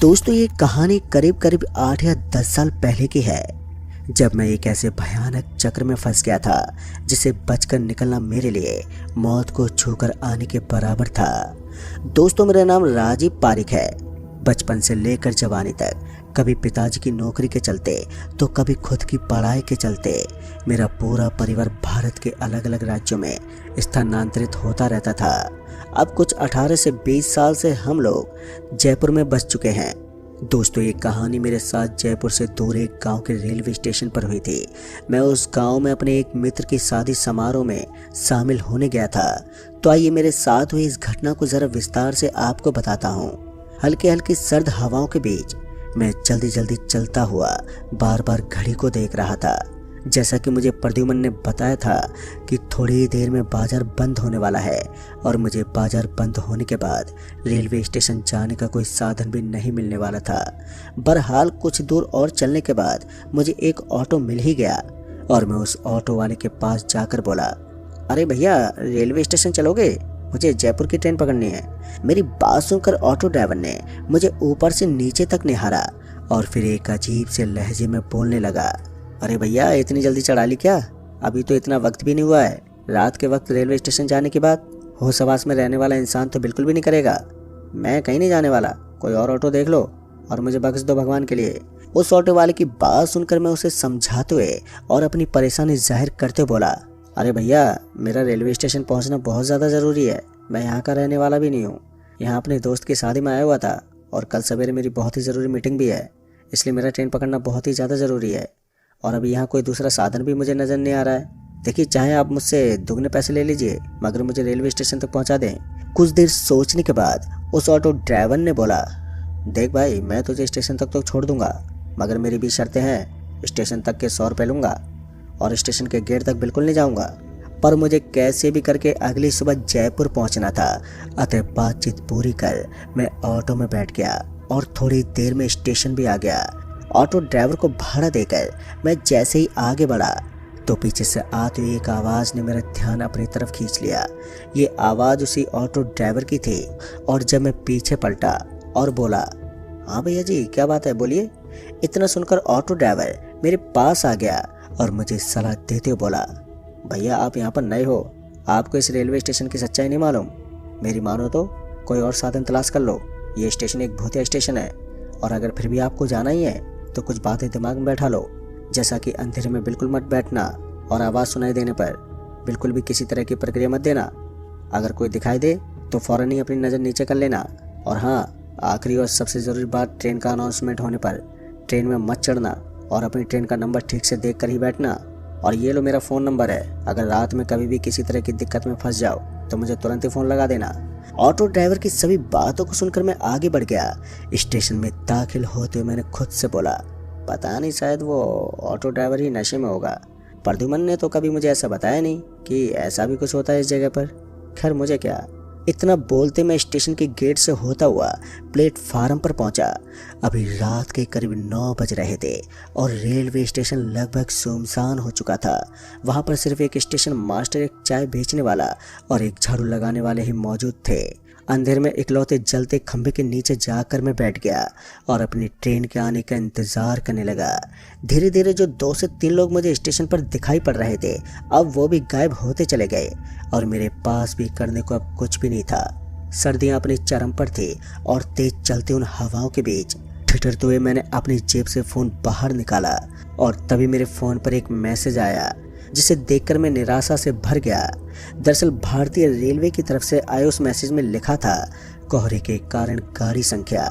दोस्तों ये कहानी करीब करीब 8 या 10 साल पहले की है, जब मैं एक ऐसे भयानक चक्र में फंस गया था जिसे बचकर निकलना मेरे लिए मौत को छूकर आने के बराबर था। दोस्तों मेरा नाम राजीव पारिक है। बचपन से लेकर जवानी तक कभी पिताजी की नौकरी के चलते तो कभी खुद की पढ़ाई के चलते मेरा पूरा परिवार भारत के अलग अलग राज्यों में स्थानांतरित होता रहता था। अब कुछ 18 से 20 साल से हम लोग जयपुर में बस चुके हैं। दोस्तों ये कहानी मेरे साथ जयपुर से दूर एक गांव के रेलवे स्टेशन पर हुई थी। मैं उस गांव में अपने एक मित्र की शादी समारोह में शामिल होने गया था। तो आइए मेरे साथ हुई इस घटना को जरा विस्तार से आपको बताता हूँ। हल्की हल्की सर्द हवाओं के बीच मैं जल्दी जल्दी चलता हुआ बार बार घड़ी को देख रहा था। जैसा कि मुझे प्रद्युमन ने बताया था कि थोड़ी ही देर में बाजार बंद होने वाला है और मुझे बाजार बंद होने के बाद रेलवे स्टेशन जाने का कोई साधन भी नहीं मिलने वाला था। बहरहाल कुछ दूर और चलने के बाद मुझे एक ऑटो मिल ही गया और मैं उस ऑटो वाले के पास जाकर बोला, अरे भैया रेलवे स्टेशन चलोगे? मुझे जयपुर की ट्रेन पकड़नी है। मेरी बात सुनकर ऑटो ड्राइवर ने मुझे ऊपर से नीचे तक निहारा और फिर एक अजीब से लहजे में बोलने लगा, अरे भैया इतनी जल्दी चढ़ा ली क्या? अभी तो इतना वक्त भी नहीं हुआ है। रात के वक्त रेलवे स्टेशन जाने के बाद होश हवास में रहने वाला इंसान तो बिल्कुल भी नहीं करेगा। मैं कहीं नहीं जाने वाला, कोई और ऑटो देख लो और मुझे बख्श दो भगवान के लिए। उस ऑटो वाले की बात सुनकर मैं उसे समझाते हुए और अपनी परेशानी जाहिर करते बोला, अरे भैया मेरा रेलवे स्टेशन पहुंचना बहुत ज़्यादा ज़रूरी है। मैं यहाँ का रहने वाला भी नहीं हूँ। यहाँ अपने दोस्त की शादी में आया हुआ था और कल सवेरे मेरी बहुत ही ज़रूरी मीटिंग भी है, इसलिए मेरा ट्रेन पकड़ना बहुत ही ज़्यादा ज़रूरी है और अभी यहाँ कोई दूसरा साधन भी मुझे नज़र नहीं आ रहा है। देखिए चाहे आप मुझसे दुगने पैसे ले लीजिए मगर मुझे रेलवे स्टेशन तक पहुँचा दें। कुछ देर सोचने के बाद उस ऑटो ड्राइवर ने बोला, देख भाई मैं तुझे स्टेशन तक तो छोड़ दूंगा मगर मेरी भी शर्तें हैं। स्टेशन तक के 100 रुपये लूँगा और स्टेशन के गेट तक बिल्कुल नहीं जाऊँगा, पर मुझे कैसे भी करके अगली सुबह जयपुर पहुंचना था। अतः बातचीत पूरी कर मैं ऑटो में बैठ गया और थोड़ी देर में स्टेशन भी आ गया। ऑटो ड्राइवर को भाड़ा देकर मैं जैसे ही आगे बढ़ा तो पीछे से आती हुई एक आवाज़ ने मेरा ध्यान अपनी तरफ खींच लिया। ये आवाज़ उसी ऑटो ड्राइवर की थी और जब मैं पीछे पलटा और बोला, हाँ भैया जी क्या बात है, बोलिए। इतना सुनकर ऑटो ड्राइवर मेरे पास आ गया और मुझे सलाह देते हुए बोला, भैया आप यहाँ पर नए हो, आपको इस रेलवे स्टेशन की सच्चाई नहीं मालूम। मेरी मानो तो कोई और साधन तलाश कर लो। ये स्टेशन एक भूतिया स्टेशन है और अगर फिर भी आपको जाना ही है तो कुछ बातें दिमाग में बैठा लो, जैसा कि अंधेरे में बिल्कुल मत बैठना और आवाज़ सुनाई देने पर बिल्कुल भी किसी तरह की प्रक्रिया मत देना। अगर कोई दिखाई दे तो फ़ौरन ही अपनी नज़र नीचे कर लेना। और हाँ, आखिरी और सबसे ज़रूरी बात, ट्रेन का अनाउंसमेंट होने पर ट्रेन में मत चढ़ना और अपनी ट्रेन का नंबर ठीक से देख कर ही बैठना। और ये लो मेरा फ़ोन नंबर है, अगर रात में कभी भी किसी तरह की दिक्कत में फंस जाओ तो मुझे तुरंत ही फ़ोन लगा देना। ऑटो ड्राइवर की सभी बातों को सुनकर मैं आगे बढ़ गया। स्टेशन में दाखिल होते हुए मैंने खुद से बोला, पता नहीं शायद वो ऑटो ड्राइवर ही नशे में होगा। प्रद्युमन ने तो कभी मुझे ऐसा बताया नहीं कि ऐसा भी कुछ होता है इस जगह पर। खैर मुझे क्या। इतना बोलते मैं स्टेशन के गेट से होता हुआ प्लेटफार्म पर पहुंचा। अभी रात के करीब 9 बज रहे थे और रेलवे स्टेशन लगभग सुनसान हो चुका था। वहां पर सिर्फ एक स्टेशन मास्टर, एक चाय बेचने वाला और एक झाड़ू लगाने वाले ही मौजूद थे। अंधेर में इकलौते जलते खंभे के नीचे जाकर मैं बैठ गया और अपनी ट्रेन के आने का इंतज़ार करने लगा। धीरे धीरे जो 2 से 3 लोग मुझे स्टेशन पर दिखाई पड़ रहे थे अब वो भी गायब होते चले गए और मेरे पास भी करने को अब कुछ भी नहीं था। सर्दियाँ अपनी चरम पर थी और तेज चलती उन हवाओं के बीच ठिठुरते हुए मैंने अपनी जेब से फ़ोन बाहर निकाला और तभी मेरे फ़ोन पर एक मैसेज आया जिसे देखकर मैं निराशा से भर गया। दरअसल भारतीय रेलवे की तरफ से आए उस मैसेज में लिखा था, कोहरे के कारण गाड़ी संख्या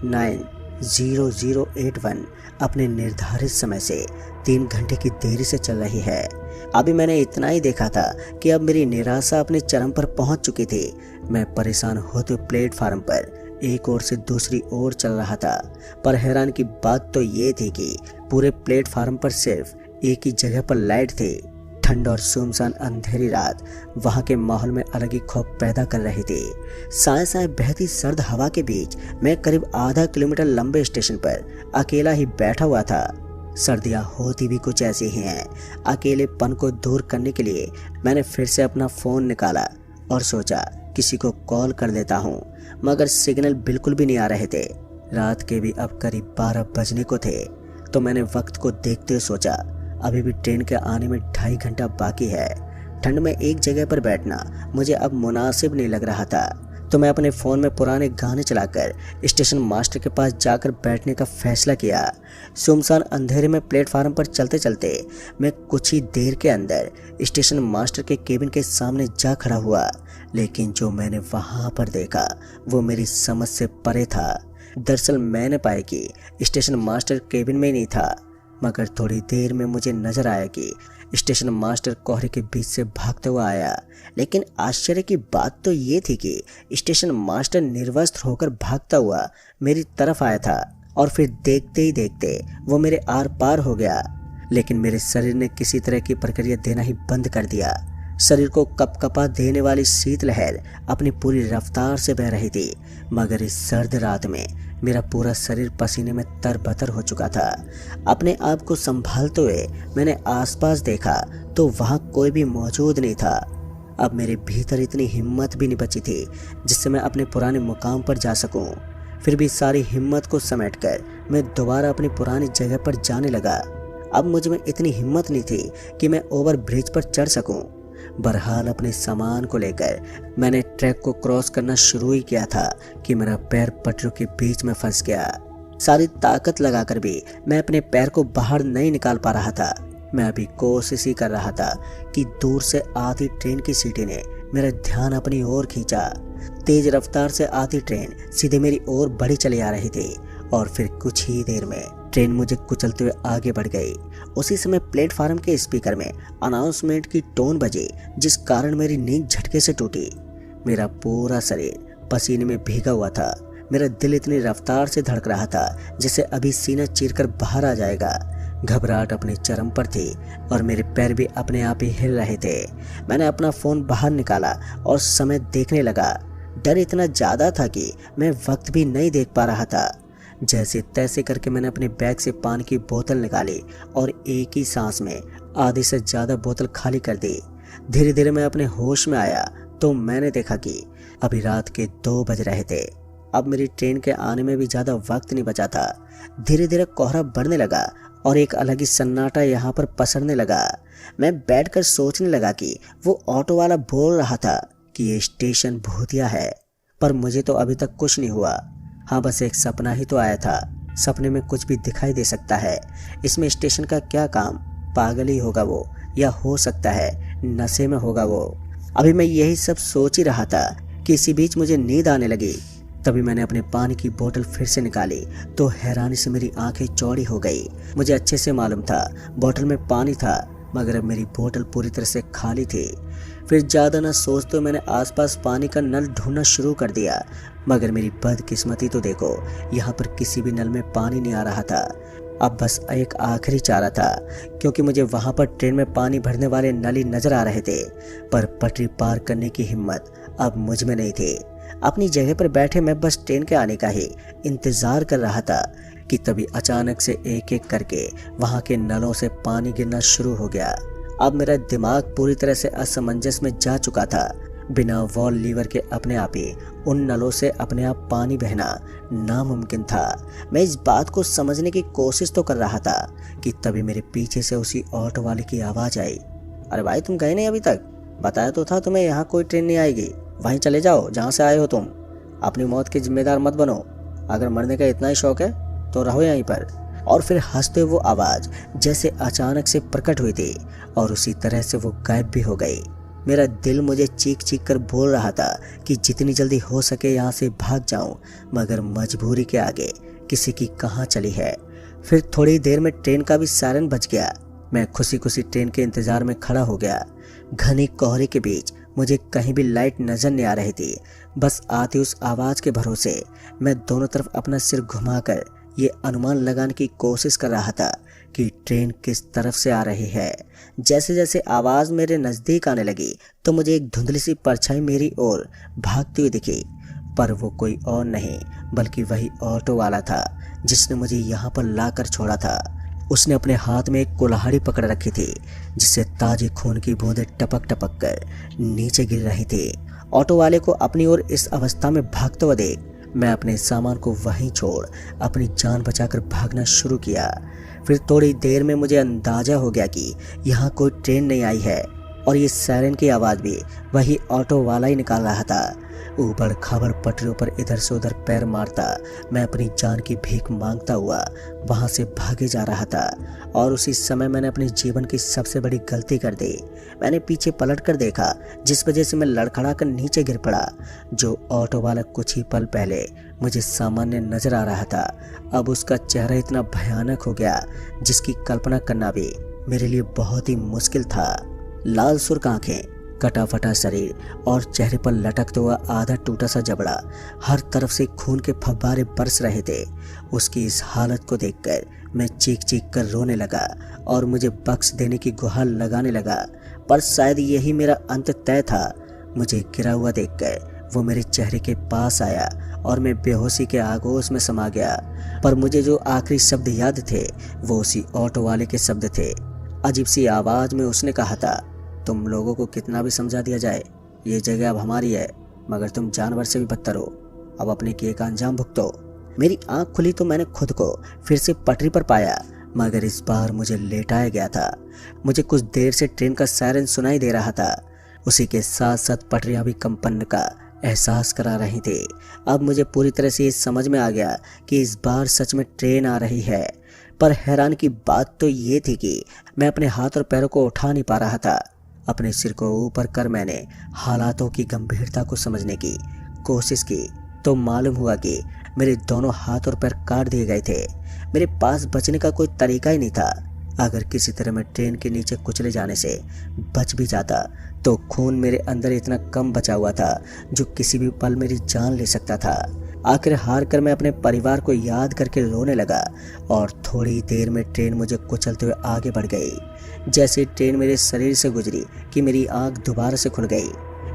90081 अपने निर्धारित समय से 3 घंटे की देरी से चल रही है। अभी मैंने इतना ही देखा था कि अब मेरी निराशा अपने चरम पर पहुंच चुकी थी। मैं परेशान होते प्लेटफार्म पर एक ओर से दूसरी ओर चल रहा था, पर हैरान की बात तो ये थी कि पूरे प्लेटफार्म पर सिर्फ एक ही जगह पर लाइट थी। ठंड और सुनसान अंधेरी रात वहां के माहौल में अलग ही खौफ पैदा कर रही थी। साए साए बहती सर्द हवा के बीच मैं करीब आधा किलोमीटर लंबे स्टेशन पर अकेला ही बैठा हुआ था। सर्दियां होती भी कुछ ऐसी ही हैं। अकेलेपन को दूर करने के लिए मैंने फिर से अपना फ़ोन निकाला और सोचा किसी को कॉल कर देता हूँ, मगर सिग्नल बिल्कुल भी नहीं आ रहे थे। रात के भी अब करीब 12 बजने को थे। तो मैंने वक्त को देखते हुए सोचा, अभी भी ट्रेन के आने में 2.5 घंटा बाकी है। ठंड में एक जगह पर बैठना मुझे अब मुनासिब नहीं लग रहा था। तो मैं अपने फ़ोन में पुराने गाने चलाकर स्टेशन मास्टर के पास जाकर बैठने का फैसला किया। सुनसान अंधेरे में प्लेटफार्म पर चलते चलते मैं कुछ ही देर के अंदर स्टेशन मास्टर के केबिन के सामने जा खड़ा हुआ। लेकिन जो मैंने वहाँ पर देखा वो मेरी समझ से परे था। दरअसल मैंने पाया कि स्टेशन मास्टर केबिन में ही नहीं था, मगर थोड़ी देर में मुझे नजर आया कि स्टेशन मास्टर कोहरे के बीच से भागता हुआ आया। लेकिन आश्चर्य की बात तो ये थी कि स्टेशन मास्टर निर्वस्त्र होकर भागता हुआ मेरी तरफ आया था और फिर देखते ही देखते वो मेरे आर पार हो गया। लेकिन मेरे शरीर ने किसी तरह की प्रक्रिया देना ही बंद कर दिया। शरीर को कपकपा देने वाली शीतलहर अपनी पूरी रफ्तार से बह रही थी, मगर इस सर्द रात में मेरा पूरा शरीर पसीने में तरबतर हो चुका था। अपने आप को संभालते हुए मैंने आसपास देखा तो वहाँ कोई भी मौजूद नहीं था। अब मेरे भीतर इतनी हिम्मत भी नहीं बची थी जिससे मैं अपने पुराने मुकाम पर जा सकूं। फिर भी सारी हिम्मत को समेटकर मैं दोबारा अपनी पुरानी जगह पर जाने लगा। अब मुझ में इतनी हिम्मत नहीं थी कि मैं ओवर ब्रिज पर चढ़ सकूं। बहरहाल अपने सामान को लेकर मैंने ट्रैक को क्रॉस करना शुरू ही किया था कि मेरा पैर पटरियों के बीच में फंस गया। सारी ताकत लगाकर भी मैं अपने पैर को बाहर नहीं निकाल पा रहा था। मैं अभी कोशिश ही कर रहा था कि दूर से आती ट्रेन की सीटी ने मेरा ध्यान अपनी ओर खींचा। तेज रफ्तार से आती ट्रेन सीधे मेरी ओर बढ़ी चली आ रही थी और फिर कुछ ही देर में ट्रेन मुझे कुचलते हुए आगे बढ़ गई। उसी समय प्लेटफार्म के स्पीकर में अनाउंसमेंट की टोन बजी, जिस कारण मेरी नींद झटके से टूटी। मेरा पूरा शरीर पसीने में भीगा हुआ था। मेरा दिल इतनी रफ्तार से धड़क रहा था जैसे अभी सीना चीरकर बाहर आ जाएगा। घबराहट अपने चरम पर थी और मेरे पैर भी अपने आप ही हिल रहे थे। मैंने अपना फ़ोन बाहर निकाला और समय देखने लगा। डर इतना ज़्यादा था कि मैं वक्त भी नहीं देख पा रहा था। जैसे तैसे करके मैंने अपने बैग से पानी की बोतल निकाली और एक ही सांस में आधे से ज़्यादा बोतल खाली कर दी। धीरे धीरे मैं अपने होश में आया तो मैंने देखा कि अभी रात के 2 बज रहे थे। अब मेरी ट्रेन के आने में भी ज़्यादा वक्त नहीं बचा था। धीरे धीरे कोहरा बढ़ने लगा और एक अलग ही सन्नाटा यहाँ पर पसरने लगा। मैं बैठकर सोचने लगा कि वो ऑटो वाला बोल रहा था कि ये स्टेशन भूतिया है, पर मुझे तो अभी तक कुछ नहीं हुआ। हाँ, बस एक सपना ही तो आया था। सपने में कुछ भी दिखाई दे सकता है। इसमें स्टेशन का क्या काम? पागल ही होगा वो, या हो सकता है नशे में होगा वो। अभी मैं यही सब सोच ही रहा था कि इसी बीच मुझे नींद आने लगी। तभी मैंने अपने पानी की बोतल फिर से निकाली तो हैरानी से मेरी आंखें चौड़ी हो गई। मुझे अच्छे से मालूम था बोतल में पानी था, मगर अब मेरी बोतल पूरी तरह से खाली थी। फिर ज़्यादा न सोचते मैंने आसपास पानी का नल ढूंढना शुरू कर दिया, मगर मेरी बदकिस्मती तो देखो, यहाँ पर किसी भी नल में पानी नहीं आ रहा था। अब बस एक आखिरी चारा था, क्योंकि मुझे वहाँ पर ट्रेन में पानी भरने वाले नल ही नजर आ रहे थे, पर पटरी पार करने की हिम्मत अब मुझ में नहीं थी। अपनी जगह पर बैठे मैं बस ट्रेन के आने का ही इंतजार कर रहा था कि तभी अचानक से एक एक करके वहाँ के नलों से पानी गिरना शुरू हो गया। अब मेरा दिमाग पूरी तरह से असमंजस में जा चुका था। बिना वॉल लीवर के अपने आप ही उन नलों से अपने आप पानी बहना नामुमकिन था। मैं इस बात को समझने की कोशिश तो कर रहा था कि तभी मेरे पीछे से उसी ऑटो वाले की आवाज़ आई। अरे भाई, तुम गए नहीं अभी तक? बताया तो था तुम्हें यहाँ कोई ट्रेन नहीं आएगी। वहीं चले जाओ जहाँ से आए हो तुम। अपनी मौत के जिम्मेदार मत बनो। अगर मरने का इतना ही शौक है तो रहो यहीं पर। और फिर हंसते वो आवाज़ जैसे अचानक से प्रकट हुई थी और उसी तरह से वो गायब भी हो गई। मेरा दिल मुझे चीख चीख कर बोल रहा था कि जितनी जल्दी हो सके यहाँ से भाग जाऊं, मगर मजबूरी के आगे किसी की कहाँ चली है। फिर थोड़ी देर में ट्रेन का भी सायरन बज गया। मैं खुशी खुशी ट्रेन के इंतजार में खड़ा हो गया। घने कोहरे के बीच मुझे कहीं भी लाइट नजर नहीं आ रही थी। बस आती उस आवाज़ के भरोसे मैं दोनों तरफ अपना सिर घुमाकर ये अनुमान लगाने की कोशिश कर रहा था कि ट्रेन किस तरफ से आ रही है। जैसे जैसे आवाज़ मेरे नज़दीक आने लगी तो मुझे एक धुंधली सी परछाई मेरी ओर भागती हुई दिखी, पर वो कोई और नहीं बल्कि वही ऑटो वाला था जिसने मुझे यहाँ पर लाकर छोड़ा था। उसने अपने हाथ में एक कुल्हाड़ी पकड़ रखी थी जिससे ताजे खून की बूंदें टपक टपक कर नीचे गिर रही थी। ऑटो वाले को अपनी ओर इस अवस्था में भागते हुए देख मैं अपने सामान को वहीं छोड़ अपनी जान बचाकर भागना शुरू किया। फिर थोड़ी देर में मुझे अंदाजा हो गया कि यहाँ कोई ट्रेन नहीं आई है और ये सायरन की आवाज़ भी वही ऑटो वाला ही निकाल रहा था। ऊबड़ खाबड़ पटरियों पर इधर से उधर पैर मारता मैं अपनी जान की भीख मांगता हुआ वहां से भागे जा रहा था। और उसी समय मैंने अपने जीवन की सबसे बड़ी गलती कर दी। मैंने पीछे पलट कर देखा, जिस वजह से मैं लड़खड़ा कर नीचे गिर पड़ा। जो ऑटो वाला कुछ ही पल पहले मुझे सामान्य नजर आ रहा था, अब उसका चेहरा इतना भयानक हो गया जिसकी कल्पना करना भी मेरे लिए बहुत ही मुश्किल था। लाल सुर्ख आंखें, कटा फटा शरीर और चेहरे पर लटकता हुआ आधा टूटा सा जबड़ा, हर तरफ से खून के फव्वारे बरस रहे थे। उसकी इस हालत को देखकर मैं चीख चीख कर रोने लगा और मुझे बख्श देने की गुहार लगाने लगा, पर शायद यही मेरा अंत तय था। मुझे गिरा हुआ देखकर वो मेरे चेहरे के पास आया और मैं बेहोशी के आगोश में समा गया। पर मुझे जो आखिरी शब्द याद थे वो उसी ऑटो वाले के शब्द थे। अजीब सी आवाज़ में उसने कहा था, तुम लोगों को कितना भी समझा दिया जाए, ये जगह अब हमारी है, मगर तुम जानवर से भी बदतर हो। अब अपने किए का अंजाम भुगतो। मेरी आंख खुली तो मैंने खुद को फिर से पटरी पर पाया, मगर इस बार मुझे लेटाया गया था। मुझे कुछ देर से ट्रेन का सायरन सुनाई दे रहा था। उसी के साथ साथ पटरियां भी कंपन का एहसास करा रही थी। अब मुझे पूरी तरह से ये समझ में आ गया कि इस बार सच में ट्रेन आ रही है। पर हैरान की बात तो ये थी कि मैं अपने हाथ और पैरों को उठा नहीं पा रहा था। अपने सिर को ऊपर कर मैंने हालातों की गंभीरता को समझने की कोशिश की तो मालूम हुआ कि मेरे दोनों हाथ और पैर काट दिए गए थे। मेरे पास बचने का कोई तरीका ही नहीं था। अगर किसी तरह मैं ट्रेन के नीचे कुचले जाने से बच भी जाता तो खून मेरे अंदर इतना कम बचा हुआ था जो किसी भी पल मेरी जान ले सकता था। आखिर हार कर मैं अपने परिवार को याद करके रोने लगा और थोड़ी देर में ट्रेन मुझे कुचलते हुए आगे बढ़ गई। जैसे ट्रेन मेरे शरीर से गुजरी कि मेरी आंख दोबारा से खुल गई।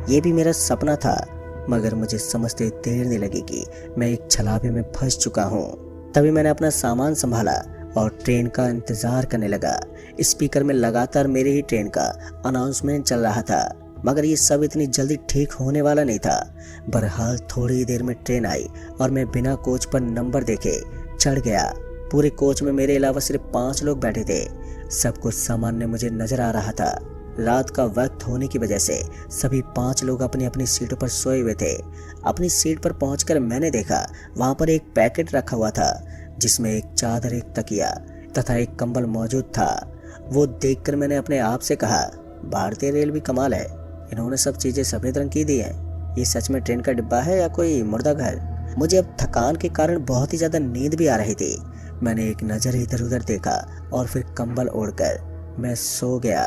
ये भी मेरा सपना था, मगर मुझे समझते देर नहीं लगी कि मैं एक छलावे में फंस चुका हूँ। तभी मैंने अपना सामान संभाला और ट्रेन का इंतजार करने लगा। स्पीकर में लगातार मेरे ही ट्रेन का अनाउंसमेंट चल रहा था, मगर ये सब इतनी जल्दी ठीक होने वाला नहीं था। बहरहाल थोड़ी देर में ट्रेन आई और मैं बिना कोच पर नंबर देखे चढ़ गया। पूरे कोच में मेरे अलावा सिर्फ 5 लोग बैठे थे। सब कुछ सामान्य मुझे नजर आ रहा था। रात का वक्त होने की वजह से सभी 5 लोग अपनी अपनी सीटों पर सोए हुए थे। अपनी सीट पर पहुंचकर मैंने देखा वहां पर एक पैकेट रखा हुआ था जिसमें एक चादर, एक तकिया तथा एक कंबल मौजूद था। वो देखकर मैंने अपने आप से कहा, भारतीय रेल भी कमाल है, इन्होंने सब चीजें सफेद रंग की दी हैं। ये सच में ट्रेन का डिब्बा है या कोई मुर्दा घर? मुझे अब थकान के कारण बहुत ही ज्यादा नींद भी आ रही थी। मैंने एक नज़र इधर उधर देखा और फिर कंबल ओढ़कर मैं सो गया।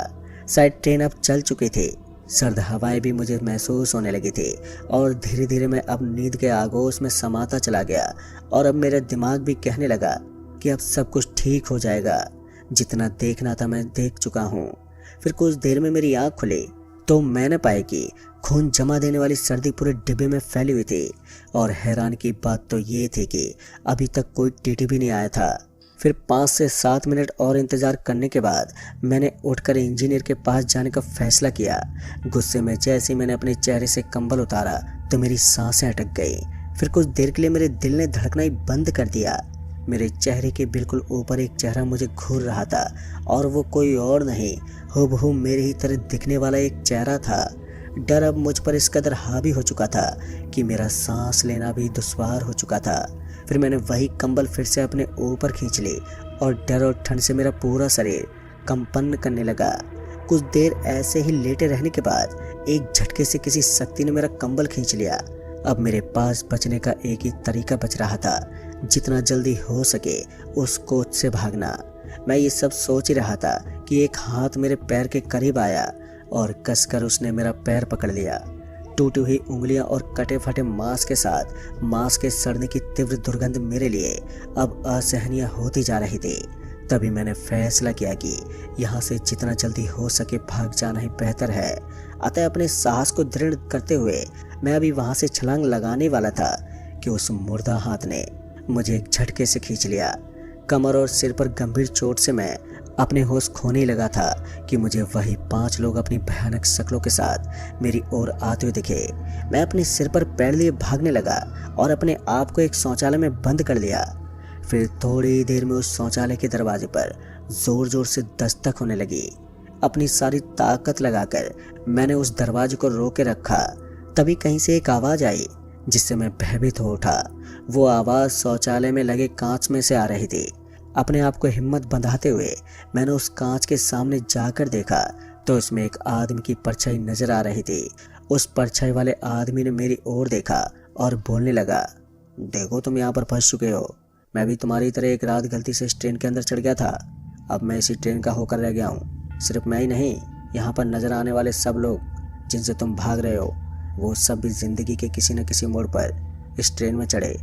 शायद ट्रेन अब चल चुकी थी। सर्द हवाएं भी मुझे महसूस होने लगी थी और धीरे धीरे मैं अब नींद के आगोश में समाता चला गया। और अब मेरा दिमाग भी कहने लगा कि अब सब कुछ ठीक हो जाएगा। जितना देखना था मैं देख चुका हूँ। फिर कुछ देर में मेरी आँख खुली तो मैंने पाया कि खून जमा देने वाली सर्दी पूरे डिब्बे में फैली हुई थी। और हैरान की बात तो ये थी कि अभी तक कोई टीटी भी नहीं आया था। फिर 5 से 7 मिनट और इंतज़ार करने के बाद मैंने उठकर इंजीनियर के पास जाने का फैसला किया। गुस्से में जैसे ही मैंने अपने चेहरे से कंबल उतारा तो मेरी सांसें अटक गई। फिर कुछ देर के लिए मेरे दिल ने धड़कना ही बंद कर दिया। मेरे चेहरे के बिल्कुल ऊपर एक चेहरा मुझे घूर रहा था और वो कोई और नहीं, हूबहू मेरे ही तरह दिखने वाला एक चेहरा था। डर अब मुझ पर इस कदर हावी हो चुका था कि मेरा सांस लेना भी दुश्वार हो चुका था। फिर मैंने वही कंबल फिर से अपने ऊपर खींच ली और डर और ठंड से मेरा पूरा शरीर कंपन करने लगा। कुछ देर ऐसे ही लेटे रहने के बाद एक झटके से किसी शक्ति ने मेरा कंबल खींच लिया। अब मेरे पास बचने का एक ही तरीका बच रहा था, जितना जल्दी हो सके उस कोच से भागना। मैं ये सब सोच ही रहा था कि एक हाथ मेरे पैर के करीब आया और कसकर उसने मेरा पैर पकड़ लिया। टूटी हुई उंगलियां और कटे फटे मांस के साथ मांस के सड़ने की तीव्र दुर्गंध मेरे लिए अब असहनीय होती जा रही थी। तभी मैंने फैसला किया कि यहाँ से जितना जल्दी हो सके भाग जाना ही बेहतर है। अतः अपने साहस को दृढ़ करते हुए मैं अभी वहाँ से छलांग लगाने वाला था कि उस मुर्दा हाथ ने मुझे एक झटके से खींच लिया। कमर और सिर पर गंभीर चोट से मैं अपने होश खोने ही लगा था कि मुझे वही 5 लोग अपनी भयानक शक्लों के साथ मेरी ओर आते हुए दिखे। मैं अपने सिर पर पैर लिए भागने लगा और अपने आप को एक शौचालय में बंद कर लिया। फिर थोड़ी देर में उस शौचालय के दरवाजे पर जोर जोर से दस्तक होने लगी। अपनी सारी ताकत लगाकर मैंने उस दरवाजे को रोके रखा। तभी कहीं से एक आवाज आई जिससे मैं भयभीत हो उठा। वो आवाज शौचालय में लगे कांच में से आ रही थी। अपने आप को हिम्मत बंधाते हुए मैंने उस कांच के सामने जाकर देखा तो उसमें एक आदमी की परछाई नजर आ रही थी। उस परछाई वाले आदमी ने मेरी ओर देखा और बोलने लगा, देखो तुम यहाँ पर फंस चुके हो। मैं भी तुम्हारी तरह एक रात गलती से इस ट्रेन के अंदर चढ़ गया था। अब मैं इसी ट्रेन का होकर रह गया हूँ। सिर्फ मैं ही नहीं, यहाँ पर नजर आने वाले सब लोग जिनसे तुम भाग रहे हो, वो सब भी जिंदगी के किसी न किसी मोड़ पर इस ट्रेन में चढ़े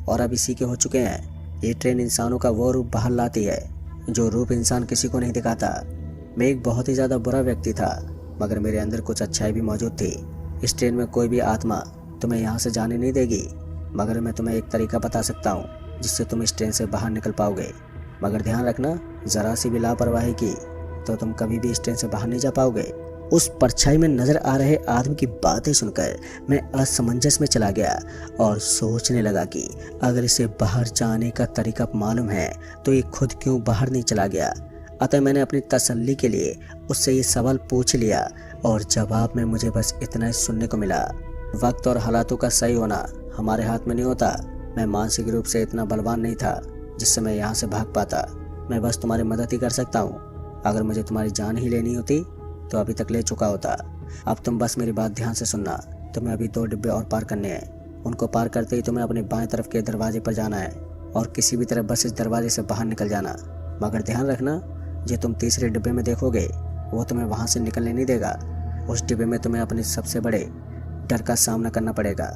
और अब इसी के हो चुके हैं। ये ट्रेन इंसानों का वो रूप बाहर लाती है जो रूप इंसान किसी को नहीं दिखाता। मैं एक बहुत ही ज़्यादा बुरा व्यक्ति था, मगर मेरे अंदर कुछ अच्छाई भी मौजूद थी। इस ट्रेन में कोई भी आत्मा तुम्हें यहाँ से जाने नहीं देगी, मगर मैं तुम्हें एक तरीका बता सकता हूँ जिससे तुम इस ट्रेन से बाहर निकल पाओगे। मगर ध्यान रखना, ज़रा सी भी लापरवाही की तो तुम कभी भी इस ट्रेन से बाहर नहीं जा पाओगे। उस परछाई में नजर आ रहे आदमी की बातें सुनकर मैं असमंजस में चला गया और सोचने लगा कि अगर इसे बाहर जाने का तरीका मालूम है तो ये खुद क्यों बाहर नहीं चला गया। अतः मैंने अपनी तसल्ली के लिए उससे ये सवाल पूछ लिया और जवाब में मुझे बस इतना ही सुनने को मिला, वक्त और हालातों का सही होना हमारे हाथ में नहीं होता। मैं मानसिक रूप से इतना बलवान नहीं था जिससे मैं यहाँ से भाग पाता। मैं बस तुम्हारी मदद ही कर सकता हूँ। अगर मुझे तुम्हारी जान ही लेनी होती तो अभी तक ले चुका होता। अब तुम बस मेरी बात ध्यान से सुनना। तुम्हें अभी 2 डिब्बे और पार करने हैं। उनको पार करते ही तुम्हें अपने बाएं तरफ के दरवाजे पर जाना है और किसी भी तरह बस इस दरवाजे से बाहर निकल जाना। मगर ध्यान रखना, जो तुम तीसरे डिब्बे में देखोगे वो तुम्हें वहाँ से निकलने नहीं देगा। उस डिब्बे में तुम्हें अपने सबसे बड़े डर का सामना करना पड़ेगा।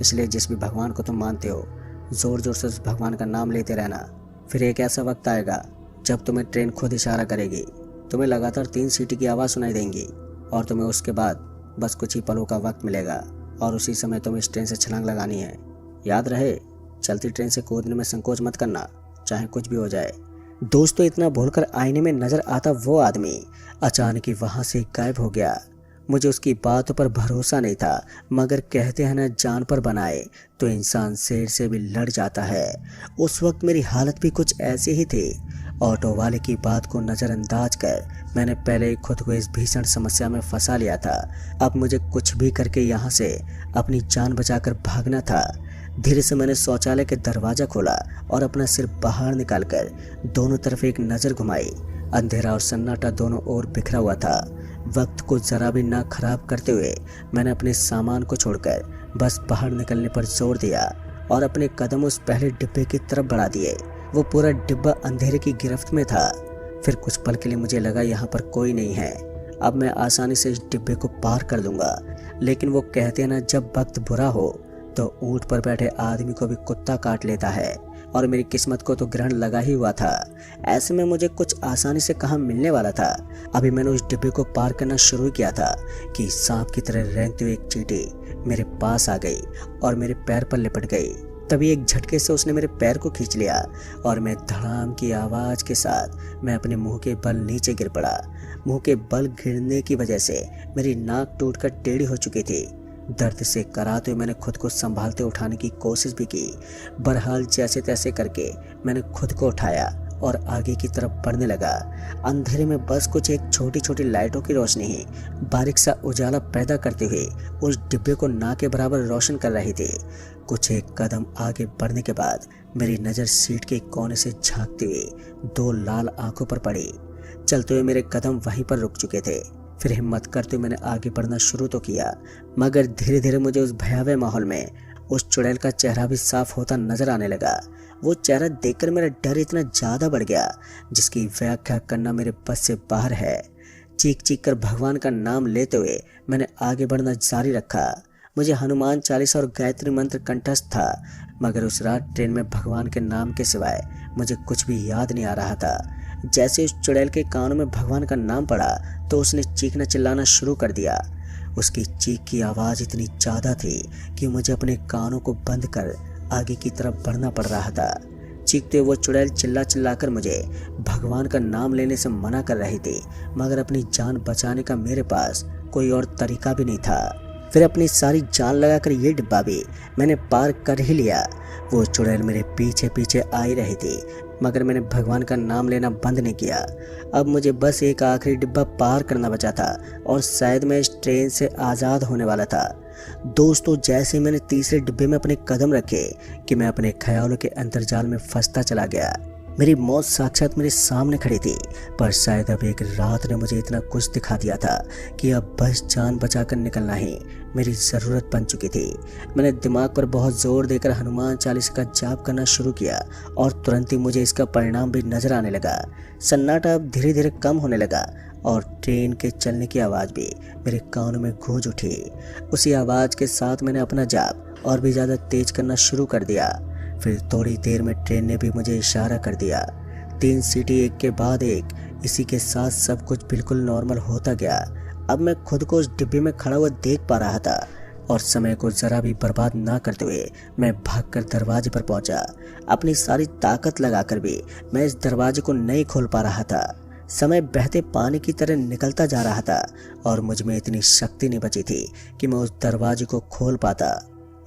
इसलिए जिस भी भगवान को तुम मानते हो, ज़ोर ज़ोर से उस भगवान का नाम लेते रहना। फिर एक ऐसा वक्त आएगा जब तुम्हें ट्रेन खुद इशारा करेगी। तुम्हें लगातार 3 सीटी की आवाज़ सुनाई देंगी और तुम्हें उसके बाद बस कुछ ही पलों का वक्त मिलेगा और उसी समय तुम्हें इस ट्रेन से छलांग लगानी है। याद रहे, चलती ट्रेन से कूदने में संकोच मत करना, चाहे कुछ भी हो जाए। दोस्तों, इतना बोलकर आईने में नजर आता वो आदमी अचानक ही वहाँ से गायब हो गया। मुझे उसकी बातों पर भरोसा नहीं था, मगर कहते हैं ना, जान पर बनाए तो इंसान शेर से भी लड़ जाता है। उस वक्त मेरी हालत भी कुछ ऐसी ही थी। ऑटो वाले की बात को नज़रअंदाज कर मैंने पहले ही खुद को इस भीषण समस्या में फंसा लिया था। अब मुझे कुछ भी करके यहाँ से अपनी जान बचाकर भागना था। धीरे से मैंने शौचालय के दरवाज़ा खोला और अपना सिर बाहर निकालकर दोनों तरफ एक नज़र घुमाई। अंधेरा और सन्नाटा दोनों ओर बिखरा हुआ था। वक्त को ज़रा भी ना खराब करते हुए मैंने अपने सामान को छोड़कर बस बाहर निकलने पर जोर दिया और अपने कदम उस पहले डिब्बे की तरफ बढ़ा दिए। वो पूरा डिब्बा अंधेरे की गिरफ्त में था। फिर कुछ पल के लिए मुझे लगा यहाँ पर कोई नहीं है, अब मैं आसानी से इस डिब्बे को पार कर दूंगा। लेकिन वो कहते हैं ना, जब वक्त बुरा हो तो ऊंट पर बैठे आदमी को भी कुत्ता काट लेता है, और मेरी किस्मत को तो ग्रहण लगा ही हुआ था। ऐसे में मुझे कुछ आसानी से कहाँ मिलने वाला था। अभी मैंने उस डिब्बे को पार करना शुरू किया था कि सांप की तरह रेंगते हुए एक चींटी मेरे पास आ गई और मेरे पैर पर लिपट गई। तभी एक झटके से उसने मेरे पैर को खींच लिया और मैं धड़ाम की आवाज़ के साथ मैं अपने मुंह के बल नीचे गिर पड़ा। मुंह के बल गिरने की वजह से मेरी नाक टूटकर टेढ़ी हो चुकी थी। दर्द से कराते हुए मैंने खुद को संभालते उठाने की कोशिश भी की। बहरहाल जैसे तैसे करके मैंने खुद को उठाया और आगे की तरफ बढ़ने लगा। अंधेरे में बस कुछ एक छोटी छोटी लाइटों की रोशनी ही बारीक सा उजाला पैदा करते हुए उस डिब्बे को ना के बराबर रोशन कर रही थी। कुछ एक कदम आगे बढ़ने के बाद मेरी नज़र सीट के कोने से झांकते हुए 2 लाल आंखों पर पड़ी। चलते हुए मेरे कदम वहीं पर रुक चुके थे। फिर हिम्मत करते हुए मैंने आगे बढ़ना शुरू तो किया, मगर धीरे धीरे मुझे उस भयावह माहौल में उस चुड़ैल का चेहरा भी साफ होता नजर आने लगा। वो चेहरा देखकर मेरा डर इतना ज़्यादा बढ़ गया जिसकी व्याख्या करना मेरे बस से बाहर है। चीख चीख कर भगवान का नाम लेते हुए मैंने आगे बढ़ना जारी रखा। मुझे हनुमान चालीसा और गायत्री मंत्र कंठस्थ था, मगर उस रात ट्रेन में भगवान के नाम के सिवाय मुझे कुछ भी याद नहीं आ रहा था। जैसे उस चुड़ैल के कानों में भगवान का नाम पड़ा तो उसने चीखना चिल्लाना शुरू कर दिया। उसकी चीख की आवाज़ इतनी ज़्यादा थी कि मुझे अपने कानों को बंद कर आगे की तरफ बढ़ना पड़ रहा था। चीखते हुए वो चुड़ैल चिल्ला चिल्लाकर मुझे भगवान का नाम लेने से मना कर रही थी, मगर अपनी जान बचाने का मेरे पास कोई और तरीका भी नहीं था। फिर अपनी सारी जान लगाकर ये डिब्बा भी मैंने पार कर ही लिया। वो चुड़ैल मेरे पीछे पीछे आ ही रही थी, मगर मैंने भगवान का नाम लेना बंद नहीं किया। अब मुझे बस एक आखिरी डिब्बा पार करना बचा था और शायद मैं इस ट्रेन से आज़ाद होने वाला था। दोस्तों, जैसे मैंने तीसरे डिब्बे में अपने कदम रखे कि मैं अपने ख्यालों के अंतर्जाल में फंसता चला गया। मेरी मौत साक्षात मेरे सामने खड़ी थी, पर शायद अब एक रात ने मुझे इतना कुछ दिखा दिया था कि अब बस जान बचाकर निकलना ही मेरी ज़रूरत बन चुकी थी। मैंने दिमाग पर बहुत ज़ोर देकर हनुमान चालीसा का जाप करना शुरू किया और तुरंत ही मुझे इसका परिणाम भी नजर आने लगा। सन्नाटा अब धीरे धीरे कम होने लगा और ट्रेन के चलने की आवाज़ भी मेरे कानों में गूंज उठी। उसी आवाज़ के साथ मैंने अपना जाप और भी ज़्यादा तेज करना शुरू कर दिया। फिर थोड़ी देर में ट्रेन ने भी मुझे इशारा कर दिया। 3 सीटी एक के बाद एक। इसी के साथ सब कुछ बिल्कुल नॉर्मल होता गया। अब मैं खुद को उस डिब्बे में खड़ा हुआ देख पा रहा था और समय को ज़रा भी बर्बाद ना करते हुए मैं भागकर दरवाजे पर पहुंचा। अपनी सारी ताकत लगाकर भी मैं इस दरवाजे को नहीं खोल पा रहा था। समय बहते पानी की तरह निकलता जा रहा था और मुझ में इतनी शक्ति नहीं बची थी कि मैं उस दरवाजे को खोल पाता।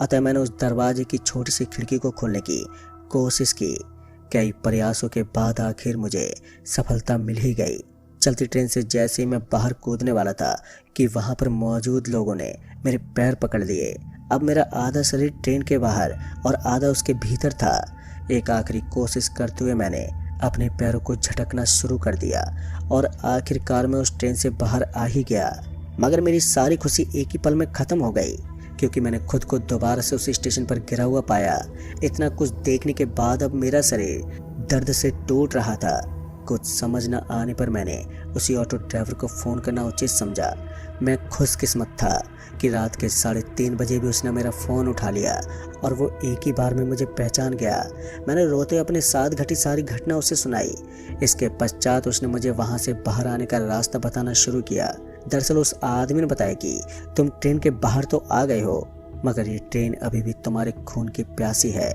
अतः मैंने उस दरवाजे की छोटी सी खिड़की को खोलने की कोशिश की। कई प्रयासों के बाद आखिर मुझे सफलता मिल ही गई। चलती ट्रेन से जैसे ही मैं बाहर कूदने वाला था कि वहां पर मौजूद लोगों ने मेरे पैर पकड़ लिए। अब मेरा आधा शरीर ट्रेन के बाहर और आधा उसके भीतर था। एक आखिरी कोशिश करते हुए मैंने अपने पैरों को झटकना शुरू कर दिया और आखिरकार मैं उस ट्रेन से बाहर आ ही गया। मगर मेरी सारी खुशी एक ही पल में ख़त्म हो गई, क्योंकि मैंने खुद को दोबारा से उस स्टेशन पर गिरा हुआ पाया। इतना कुछ देखने के बाद अब मेरा शरीर दर्द से टूट रहा था। कुछ समझ न आने पर मैंने उसी ऑटो ड्राइवर को फ़ोन करना उचित समझा। मैं खुशकिस्मत था कि रात के 3:30 बजे भी उसने मेरा फ़ोन उठा लिया और वो एक ही बार में मुझे पहचान गया। मैंने रोते अपने साथ घटी सारी घटना उसे सुनाई। इसके पश्चात उसने मुझे वहाँ से बाहर आने का रास्ता बताना शुरू किया। दरअसल उस आदमी ने बताया कि तुम ट्रेन के बाहर तो आ गए हो, मगर ये ट्रेन अभी भी तुम्हारे खून की प्यासी है।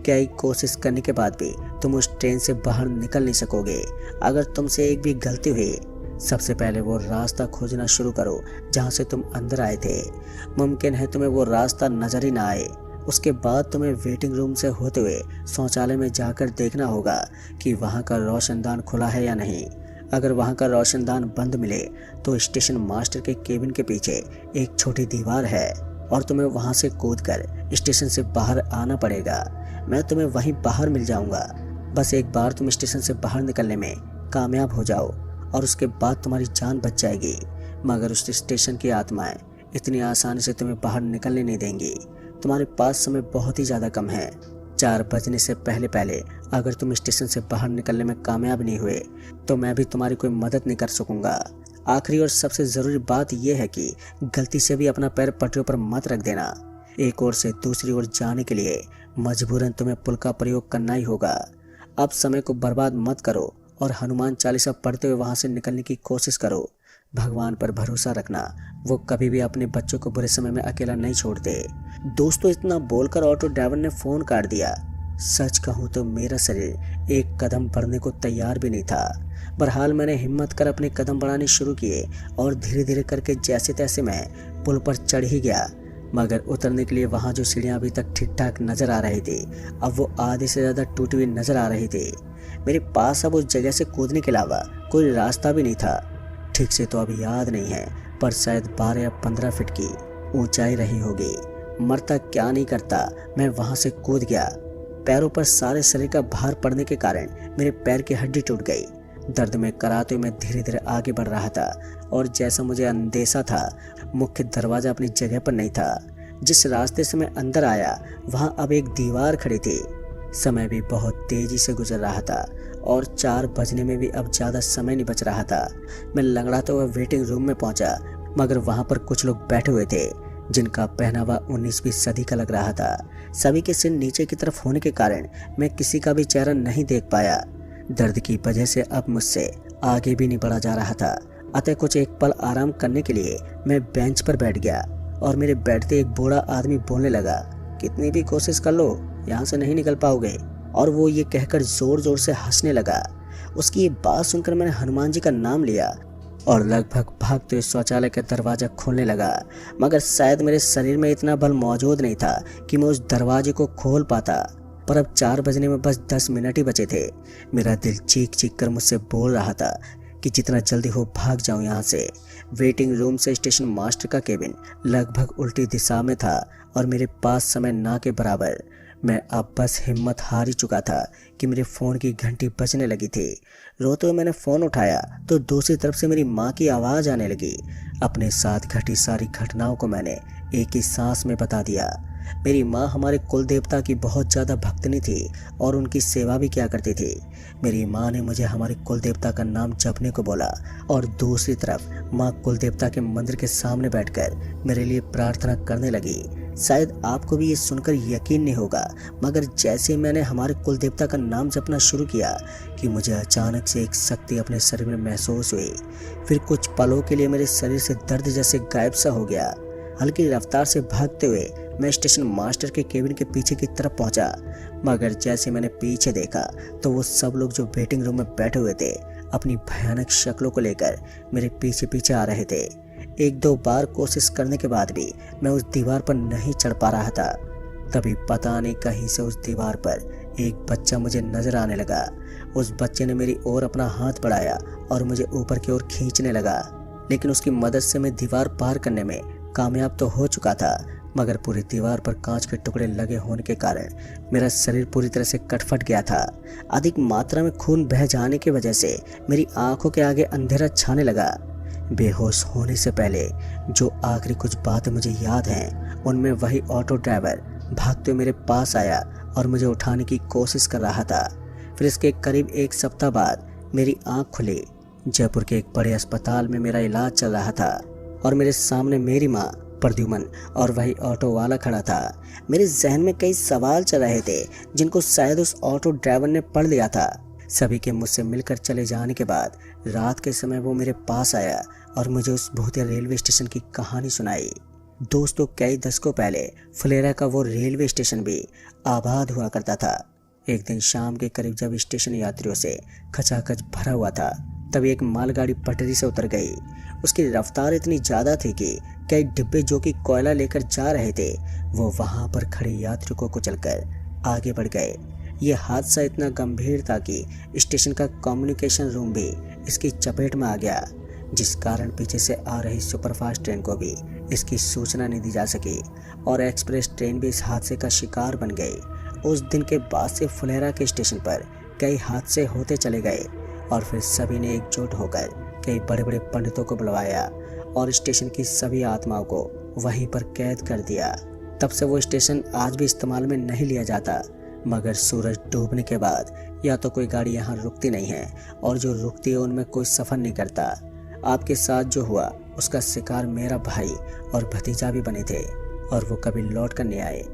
कई कोशिश करने के बाद भी तुम उस ट्रेन से बाहर निकल नहीं सकोगे। अगर तुमसे एक भी गलती हुई, सबसे पहले वो रास्ता खोजना शुरू करो जहाँ से तुम अंदर आए थे। मुमकिन है तुम्हें वो रास्ता नजर ही ना आए। उसके बाद तुम्हें वेटिंग रूम से होते हुए शौचालय में जाकर देखना होगा कि वहाँ का रोशनदान खुला है या नहीं। अगर वहाँ का रोशनदान बंद मिले तो स्टेशन मास्टर के केबिन के पीछे एक छोटी दीवार है और तुम्हें वहाँ से कूदकर स्टेशन से बाहर आना पड़ेगा। मैं तुम्हें वहीं बाहर मिल जाऊँगा। बस एक बार तुम स्टेशन से बाहर निकलने में कामयाब हो जाओ और उसके बाद तुम्हारी जान बच जाएगी। मगर उस स्टेशन की आत्माएं इतनी आसानी से तुम्हें बाहर निकलने नहीं देंगी। तुम्हारे पास समय बहुत ही ज़्यादा कम है। 4 बजने से पहले पहले अगर तुम स्टेशन से बाहर निकलने में कामयाब नहीं हुए तो मैं भी तुम्हारी कोई मदद नहीं कर सकूंगा। आखिरी और सबसे ज़रूरी बात यह है कि गलती से भी अपना पैर पटरियों पर मत रख देना। एक ओर से दूसरी ओर जाने के लिए मजबूरन तुम्हें पुल का प्रयोग करना ही होगा। अब समय को बर्बाद मत करो और हनुमान चालीसा पढ़ते हुए वहाँ से निकलने की कोशिश करो। भगवान पर भरोसा रखना, वो कभी भी अपने बच्चों को बुरे समय में अकेला नहीं छोड़ते। दोस्तों, इतना बोलकर ऑटो ड्राइवर ने फ़ोन काट दिया। सच कहूँ तो मेरा शरीर एक कदम बढ़ने को तैयार भी नहीं था। बहरहाल मैंने हिम्मत कर अपने कदम बढ़ाने शुरू किए और धीरे धीरे करके जैसे तैसे मैं पुल पर चढ़ ही गया। मगर उतरने के लिए वहाँ जो सीढ़ियाँ अभी तक ठीक ठाक नज़र आ रही थी, अब वो आधे से ज़्यादा टूटी हुई नज़र आ रही थी। मेरे पास अब उस जगह से कूदने के अलावा कोई रास्ता भी नहीं था। ठीक से तो अभी याद नहीं है, पर शायद 12 या 15 फीट की ऊंचाई रही होगी। मरता क्या नहीं करता, मैं वहाँ से कूद गया। पैरों पर सारे शरीर का भार पड़ने के कारण मेरे पैर की हड्डी टूट गई। दर्द में कराते हुए मैं धीरे धीरे आगे बढ़ रहा था और जैसा मुझे अंदेशा था, मुख्य दरवाज़ा अपनी जगह पर नहीं था। जिस रास्ते से मैं अंदर आया वहाँ अब एक दीवार खड़ी थी। समय भी बहुत तेजी से गुजर रहा था और 4 बजने में भी अब ज़्यादा समय नहीं बच रहा था। मैं लंगड़ाते हुए वेटिंग रूम में पहुंचा, मगर वहाँ पर कुछ लोग बैठे हुए थे जिनका पहनावा 19वीं सदी का लग रहा था। सभी के सिर नीचे की तरफ होने के कारण मैं किसी का भी चेहरा नहीं देख पाया। दर्द की वजह से अब मुझसे आगे भी नहीं बढ़ा जा रहा था। अतः कुछ एक पल आराम करने के लिए मैं बेंच पर बैठ गया और मेरे बैठते एक बूढ़ा आदमी बोलने लगा, कितनी भी कोशिश कर लो यहाँ से नहीं निकल पाओगे। और वो ये कहकर जोर जोर से हंसने लगा। उसकी ये बात सुनकर मैंने हनुमान जी का नाम लिया और लगभग भागते हुए शौचालय का दरवाज़ा खोलने लगा, मगर शायद मेरे शरीर में इतना बल मौजूद नहीं था कि मैं उस दरवाजे को खोल पाता। पर अब 4 बजने में बस 10 मिनट ही बचे थे। मेरा दिल चीख चीख कर मुझसे बोल रहा था कि जितना जल्दी हो भाग जाऊं यहाँ से। वेटिंग रूम से स्टेशन मास्टर का केबिन लगभग उल्टी दिशा में था और मेरे पास समय ना के बराबर। मैं अब बस हिम्मत हार ही चुका था कि मेरे फ़ोन की घंटी बजने लगी थी। रोते हुए मैंने फ़ोन उठाया तो दूसरी तरफ से मेरी माँ की आवाज़ आने लगी। अपने साथ घटी सारी घटनाओं को मैंने एक ही सांस में बता दिया। मेरी माँ हमारे कुल देवता की बहुत ज़्यादा भक्तनी थी और उनकी सेवा भी किया करती थी। मेरी माँ ने मुझे हमारे कुल देवता का नाम जपने को बोला और दूसरी तरफ माँ कुल देवता के मंदिर के सामने बैठकर मेरे लिए प्रार्थना करने लगी। शायद आपको भी ये सुनकर यकीन नहीं होगा, मगर जैसे ही मैंने हमारे कुल देवता का नाम जपना शुरू किया कि मुझे अचानक से एक शक्ति अपने शरीर में महसूस हुई। फिर कुछ पलों के लिए मेरे शरीर से दर्द जैसे गायब सा हो गया। हल्की रफ्तार से भागते हुए मैं स्टेशन मास्टर के केबिन के पीछे की तरफ पहुंचा, मगर जैसे मैंने पीछे देखा तो वो सब लोग जो वेटिंग रूम में बैठे हुए थे अपनी भयानक शक्लों को लेकर मेरे पीछे पीछे आ रहे थे। 1-2 बार कोशिश करने के बाद भी मैं उस दीवार पर नहीं चढ़ पा रहा था। तभी पता नहीं कहीं से उस दीवार पर एक बच्चा मुझे नजर आने लगा। उस बच्चे ने मेरी ओर अपना हाथ बढ़ाया और मुझे ऊपर की ओर खींचने लगा, लेकिन उसकी मदद से मैं दीवार पार करने में कामयाब तो हो चुका था, मगर पूरी दीवार पर कांच के टुकड़े लगे होने के कारण मेरा शरीर पूरी तरह से कटफट गया था। अधिक मात्रा में खून बह जाने की वजह से मेरी आंखों के आगे अंधेरा छाने लगा। बेहोश होने से पहले जो आखिरी कुछ बातें मुझे याद हैं, उनमें वही ऑटो ड्राइवर भागते हुए मेरे पास आया और मुझे उठाने की कोशिश कर रहा था। फिर इसके करीब 1 सप्ताह बाद मेरी आंख खुली। जयपुर के एक बड़े अस्पताल में मेरा इलाज चल रहा था और मेरे सामने मेरी माँ, प्रद्युमन और वही ऑटो वाला खड़ा था। मेरे जहन में कई सवाल चल रहे थे जिनको शायद उस ऑटो ड्राइवर ने पढ़ लिया था। सभी के मुझसे मिलकर चले जाने के बाद रात के समय वो मेरे पास आया और मुझे उस भूतिया रेलवे स्टेशन की कहानी सुनाई। दोस्तों, कई दशकों पहले फुलेरा का वो रेलवे स्टेशन भी आबाद हुआ करता था। एक दिन शाम के करीब जब स्टेशन यात्रियों से खचाखच भरा हुआ था, तभी एक मालगाड़ी पटरी से उतर गई। उसकी रफ्तार इतनी ज़्यादा थी कि कई डिब्बे जो कि कोयला लेकर जा रहे थे वो वहां पर खड़े यात्रियों को कुचलकर आगे बढ़ गए। ये हादसा इतना गंभीर था कि स्टेशन का कम्युनिकेशन रूम भी इसकी चपेट में आ गया, जिस कारण पीछे से आ रही सुपरफास्ट ट्रेन को भी इसकी सूचना नहीं दी जा सकी और एक्सप्रेस ट्रेन भी इस हादसे का शिकार बन गई। उस दिन के बाद से फुलेरा के स्टेशन पर कई हादसे होते चले गए और फिर सभी ने एकजुट होकर कई बड़े बड़े पंडितों को बुलवाया और स्टेशन की सभी आत्माओं को वहीं पर कैद कर दिया। तब से वो स्टेशन आज भी इस्तेमाल में नहीं लिया जाता, मगर सूरज डूबने के बाद या तो कोई गाड़ी यहाँ रुकती नहीं है और जो रुकती है उनमें कोई सफ़र नहीं करता। आपके साथ जो हुआ उसका शिकार मेरा भाई और भतीजा भी बने थे और वो कभी लौट कर नहीं आए।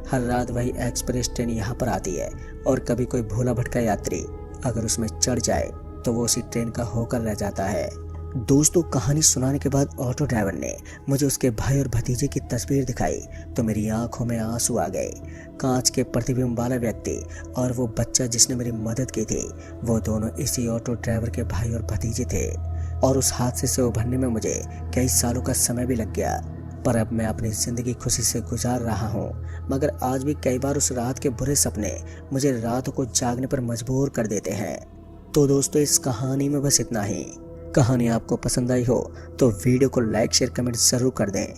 हर रात वही एक्सप्रेस ट्रेन यहाँ पर आती है और कभी कोई भोला भटका यात्री अगर उसमें चढ़ जाए तो वो उसी ट्रेन का होकर रह जाता है। दोस्तों, कहानी सुनाने के बाद ऑटो ड्राइवर ने मुझे उसके भाई और भतीजे की तस्वीर दिखाई तो मेरी आंखों में आंसू आ गए। कांच के प्रतिबिंब वाला व्यक्ति और वो बच्चा जिसने मेरी मदद की थी, वो दोनों इसी ऑटो ड्राइवर के भाई और भतीजे थे। और उस हादसे से उभरने में मुझे कई सालों का समय भी लग गया, पर अब मैं अपनी ज़िंदगी खुशी से गुजार रहा हूँ। मगर आज भी कई बार उस रात के बुरे सपने मुझे रात को जागने पर मजबूर कर देते हैं। तो दोस्तों, इस कहानी में बस इतना ही। कहानी आपको पसंद आई हो तो वीडियो को लाइक, शेयर, कमेंट ज़रूर कर दें।